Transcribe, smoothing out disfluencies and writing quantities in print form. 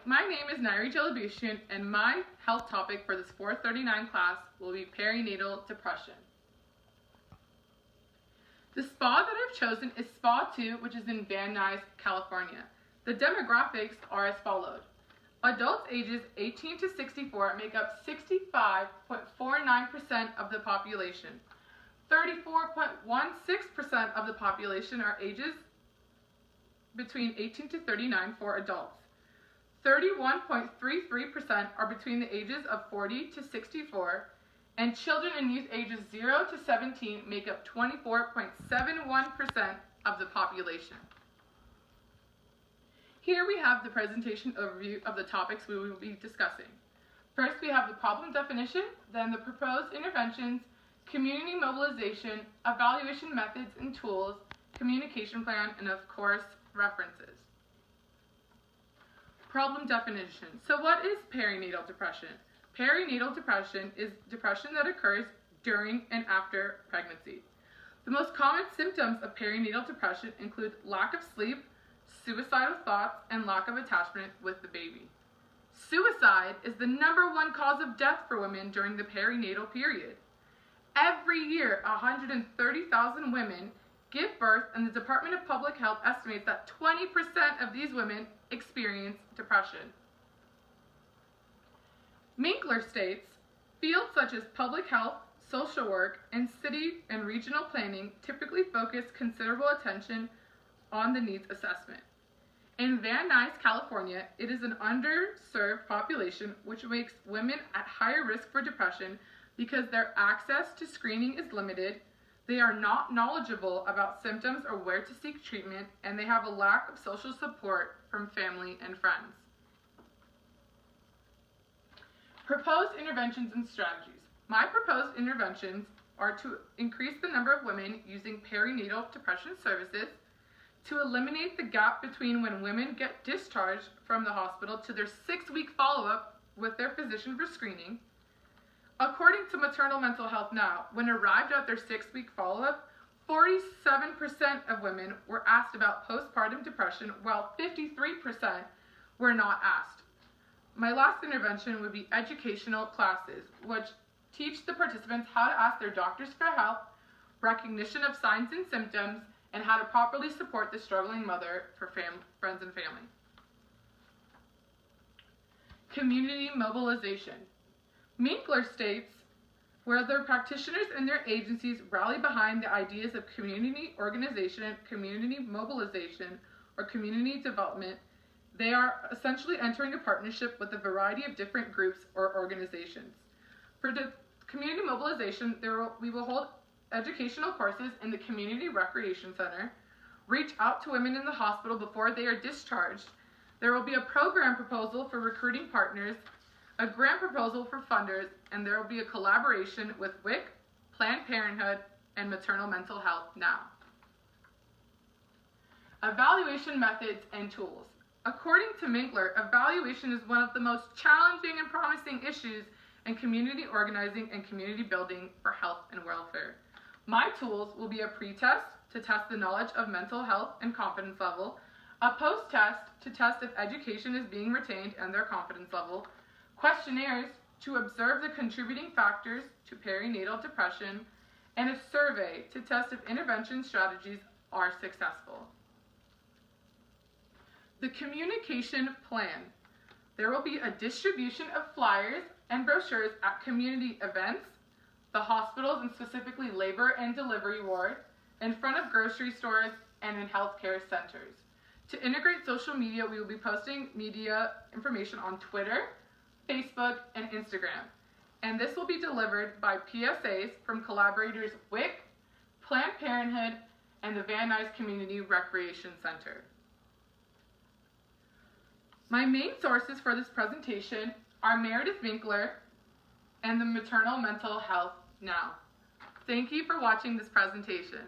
my name is Nairi Jelabushian, and my health topic for this 439 class will be perinatal depression. The spa that I've chosen is Spa 2, which is in Van Nuys, California. The demographics are as follows. Adults ages 18 to 64 make up 65.49% of the population. 34.16% of the population are ages between 18 to 39 for adults. 31.33% are between the ages of 40 to 64, and children and youth ages 0 to 17 make up 24.71% of the population. Here we have the presentation overview of the topics we will be discussing. First, we have the problem definition, then the proposed interventions, community mobilization, evaluation methods and tools, communication plan, and of course, references. Problem definition. So what is perinatal depression? Perinatal depression is depression that occurs during and after pregnancy. The most common symptoms of perinatal depression include lack of sleep, suicidal thoughts, and lack of attachment with the baby. Suicide is the #1 cause of death for women during the perinatal period. Every year, 130,000 women give birth, and the Department of Public Health estimates that 20% of these women experience depression. Minkler states, fields such as public health, social work, and city and regional planning typically focus considerable attention on the needs assessment. In Van Nuys, California, it is an underserved population, which makes women at higher risk for depression because their access to screening is limited, they are not knowledgeable about symptoms or where to seek treatment, and they have a lack of social support from family and friends. Proposed interventions and strategies. My proposed interventions are to increase the number of women using perinatal depression services, to eliminate the gap between when women get discharged from the hospital to their 6-week follow-up with their physician for screening. According to Maternal Mental Health Now, when arrived at their 6-week follow-up, 47% of women were asked about postpartum depression, while 53% were not asked. My last intervention would be educational classes, which teach the participants how to ask their doctors for help, recognition of signs and symptoms, and how to properly support the struggling mother for friends and family. Community mobilization. Minkler states, where their practitioners and their agencies rally behind the ideas of community organization, community mobilization, or community development, they are essentially entering a partnership with a variety of different groups or organizations. For the community mobilization, we will hold educational courses in the Community Recreation Center, reach out to women in the hospital before they are discharged. There will be a program proposal for recruiting partners, a grant proposal for funders, and there will be a collaboration with WIC, Planned Parenthood, and Maternal Mental Health Now. Evaluation methods and tools. According to Minkler, evaluation is one of the most challenging and promising issues in community organizing and community building for health and welfare. My tools will be a pre-test to test the knowledge of mental health and confidence level, a post-test to test if education is being retained and their confidence level, questionnaires to observe the contributing factors to perinatal depression, and a survey to test if intervention strategies are successful. The communication plan. There will be a distribution of flyers and brochures at community events, the hospitals, and specifically labor and delivery wards, in front of grocery stores, and in healthcare centers. To integrate social media, we will be posting media information on Twitter, Facebook, and Instagram. And this will be delivered by PSAs from collaborators WIC, Planned Parenthood, and the Van Nuys Community Recreation Center. My main sources for this presentation are Meredith Minkler and the Maternal Mental Health Now. Thank you for watching this presentation.